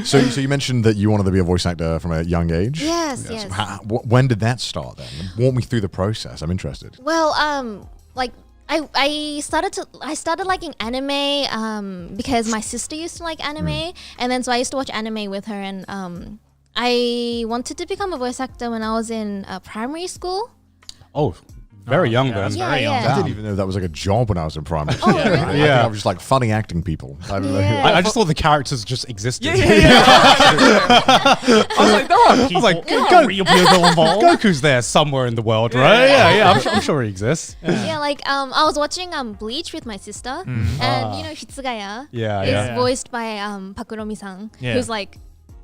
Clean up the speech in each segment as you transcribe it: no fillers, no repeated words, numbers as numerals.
So you mentioned that you wanted to be a voice actor from a young age. Yes. When did that start then? Walk me through the process. I'm interested. Well, I started liking anime because my sister used to like anime, and then so I used to watch anime with her, and I wanted to become a voice actor when I was in primary school. Oh, very young then. Very young. I didn't even know that was like a job when I was in primary Oh, school. really? I think I was just like funny acting people. I don't know. I just thought the characters just existed. I was like, there are people. Real people involved. Goku's there somewhere in the world, right? Yeah. I'm sure he exists. Yeah, like I was watching Bleach with my sister, and you know Hitsugaya is voiced by Pakuromi-san, who's like,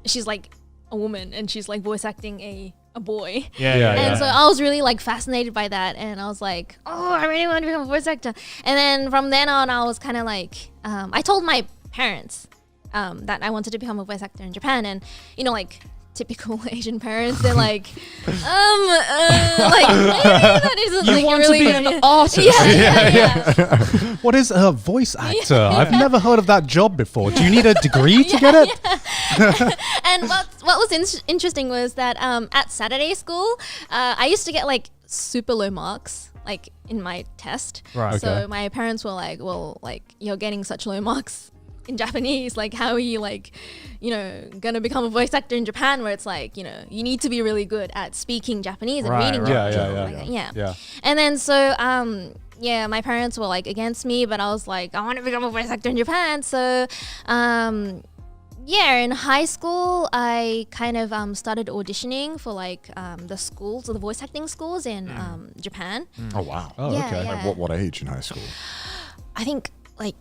she's like a woman, and she's like voice acting a boy. And so I was really like fascinated by that, and I was like, oh, I really want to become a voice actor. And then from then on, I was kind of like, I told my parents that I wanted to become a voice actor in Japan, and you know, like typical Asian parents, they're like, like that isn't You like want really to be good. an artist. Yeah. What is a voice actor? I've never heard of that job before. Do you need a degree to get it? And what was interesting was that at Saturday school, I used to get like super low marks like in my test. Right. So Okay. my parents were like, well, like you're getting such low marks in Japanese, like how are you like, you know, gonna become a voice actor in Japan, where it's like, you know, you need to be really good at speaking Japanese and reading Japanese. Yeah. And then so my parents were like against me, but I was like, I want to become a voice actor in Japan. So in high school, I kind of started auditioning for like the schools, or the voice acting schools in Japan. Oh wow. Oh, Yeah, okay. yeah. Like what age in high school? I think like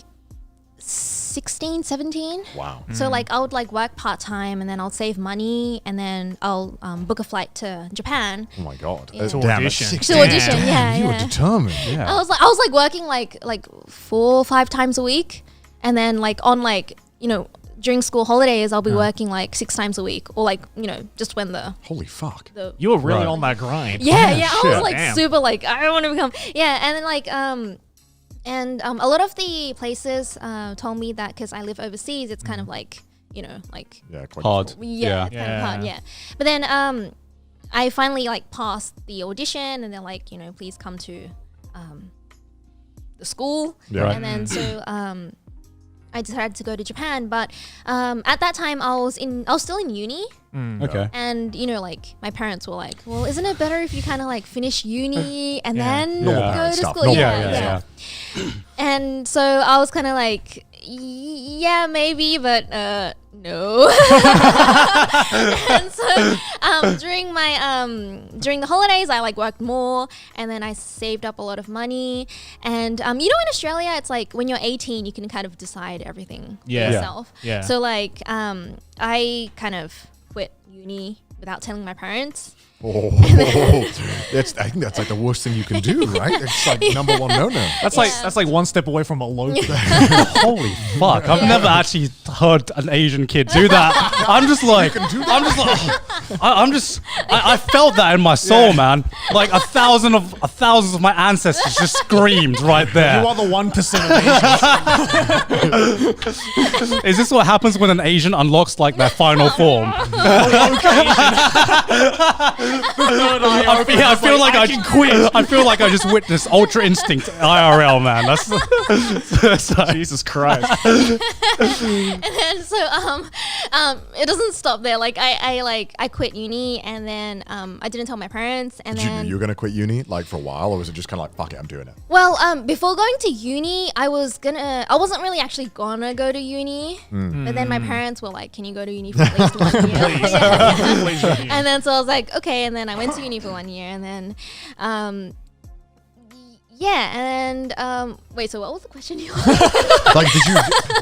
16, 17. Wow. So like I would like work part-time, and then I'll save money, and then I'll book a flight to Japan Oh my god. Yeah. Damn, at audition. 16. to audition. Yeah, You were yeah. determined. Yeah. I was like working like 4 or 5 times a week, and then like on like, you know, during school holidays I'll be working like 6 times a week, or like, you know, just when the Holy fuck. You were really Right. on that grind. I was like Damn. super like I want to become and then like a lot of the places told me that because I live overseas, it's kind of like, you know, like Yeah, quite Hard. difficult. it's kind of hard, but then I finally like passed the audition, and they're like, you know, please come to the school. Yeah. And then so I decided to go to Japan, but at that time I was still in uni. Okay. And you know, like my parents were like, well, isn't it better if you kind of like finish uni and then Normal go parent to stuff. school? Normal Yeah. And so I was kind of like, yeah, maybe, but no. And so during the holidays, I like worked more, and then I saved up a lot of money. And you know, in Australia, it's like when you're 18, you can kind of decide everything for yourself. Yeah. So like I kind of quit uni without telling my parents. Oh, I think that's like the worst thing you can do, right? It's like number one no-no. That's like one step away from a loaf. Holy fuck! I've never actually heard an Asian kid do that. I felt that in my soul, man. Like thousands of my ancestors just screamed right there. You are the 1% of Asians. Is this what happens when an Asian unlocks like their final form? I feel like I can quit. I feel like I just witnessed Ultra Instinct IRL, man. That's Jesus Christ. And then so it doesn't stop there. Like I quit uni, and then I didn't tell my parents, and Did you know then you were going to quit uni like for a while, or was it just kind of like, fuck it, I'm doing it? well, before going to uni, I wasn't really actually gonna go to uni, but then my parents were like, can you go to uni for at least 1 year? Please, Eugene. And then so I was like, okay, and then I went to uni for 1 year, and then wait, so what was the question you asked? Like,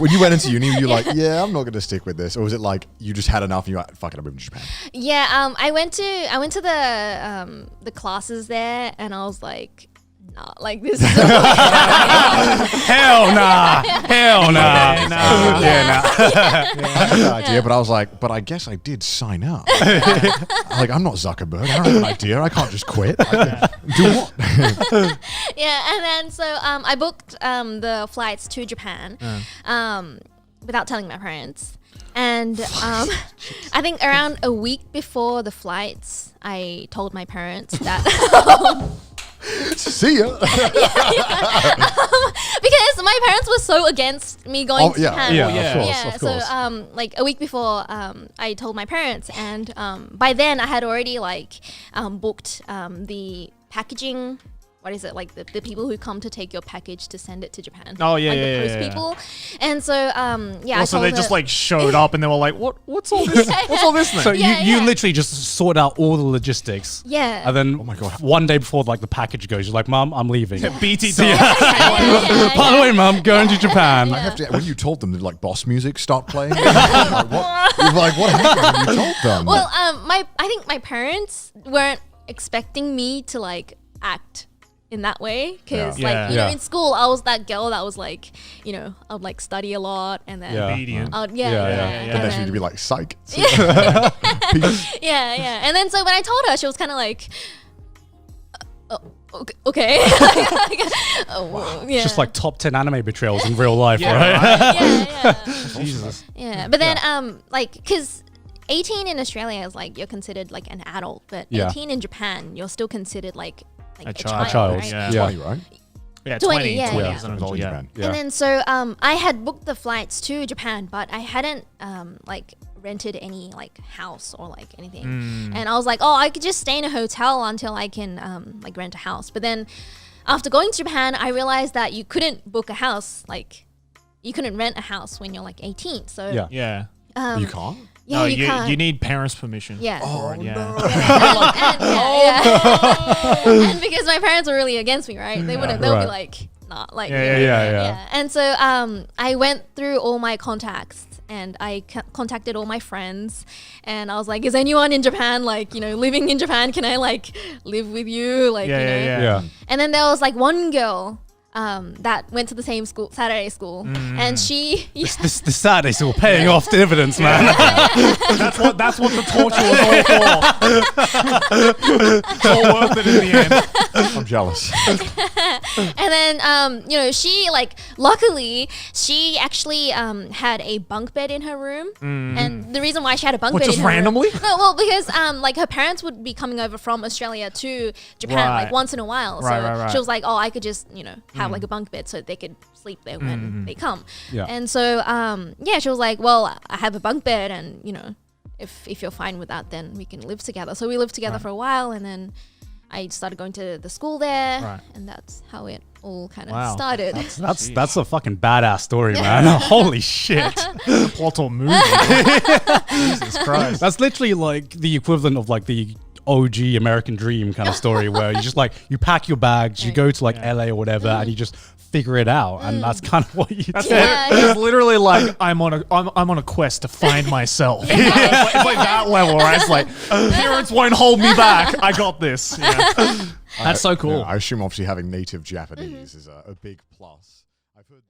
when you went into uni, were you like, yeah, I'm not going to stick with this? Or was it like, you just had enough and you're like, fuck it, I'm moving to Japan? Yeah, I went to the classes there, and I was like, nah, like this is hell nah. I had an idea, but I was like, but I guess I did sign up. Like, I'm not Zuckerberg. I don't have an idea. I can't just quit. Do what? Yeah, and then so I booked the flights to Japan without telling my parents. And I think around a week before the flights, I told my parents that See ya. because my parents were so against me going to Japan. Of course. So like a week before, I told my parents, and by then I had already like booked the packaging. What is it, like the people who come to take your package to send it to Japan? Oh yeah, like yeah, the post yeah. people. And so yeah. So they just like showed up and they were like, what's all this? What's all this thing? So you literally just sort out all the logistics. Yeah. And then Oh my God. one day before like the package goes, you're like, Mum, I'm leaving. BT. By the way, Mum, going to Japan. I have to. When you told them, did like boss music start playing? Like, what? You're like, what happened when you told them? Well, I think my parents weren't expecting me to like act in that way, because like you know, in school I was that girl that was like, you know, I'd like study a lot and then Obedient. and But then then- she'd be like, psych. yeah, and then so when I told her, she was kind of like, okay. It's just like top 10 anime betrayals in real life, right? Jesus. Yeah, but then like, because 18 in Australia is like you're considered like an adult, but 18 in Japan you're still considered like a child, right? Yeah. 20, right? Yeah, 20, 20, yeah, 20 yeah. as an adult, yeah. And then so I had booked the flights to Japan, but I hadn't like rented any like house or like anything. And I was like, oh, I could just stay in a hotel until I can like rent a house. But then after going to Japan, I realized that you couldn't book a house, like you couldn't rent a house when you're like 18. So Yeah. You can't? yeah, No, you can't. you need parents' permission. Yeah. Oh, Yeah. no. And because my parents were really against me, right? They wouldn't. They'll be Right. like, nah, like, Yeah. And so I went through all my contacts and I contacted all my friends, and I was like, is anyone in Japan, like, you know, living in Japan? Can I like live with you? Like, you know. Yeah. And then there was like one girl that went to the same school, Saturday school, and she. This Saturday still paying off dividends, man. That's what the torture was all for. It's all worth it in the end. I'm jealous. And then, you know, she like, luckily, she actually had a bunk bed in her room, and the reason why she had a bunk bed just in her randomly? room, no, well, because like her parents would be coming over from Australia to Japan Right. like once in a while, so Right. she was like, oh, I could just, you know, have like a bunk bed so they could sleep there when they come. Yeah. And so, yeah, she was like, well, I have a bunk bed, and you know, if you're fine with that, then we can live together. So we lived together for a while, and then I started going to the school there, and that's how it all kind of started. That's a fucking badass story, man. Holy shit. Plot or movie. Jesus Christ. That's literally like the equivalent of like the OG American Dream kind of story where you just like, you pack your bags, you go to like LA or whatever, and you just figure it out. And that's kind of what you do. It's literally like I'm on a quest to find myself. It's like that level, right? It's like parents won't hold me back. I got this. Yeah. That's so cool. I assume obviously having native Japanese is a big plus. I've heard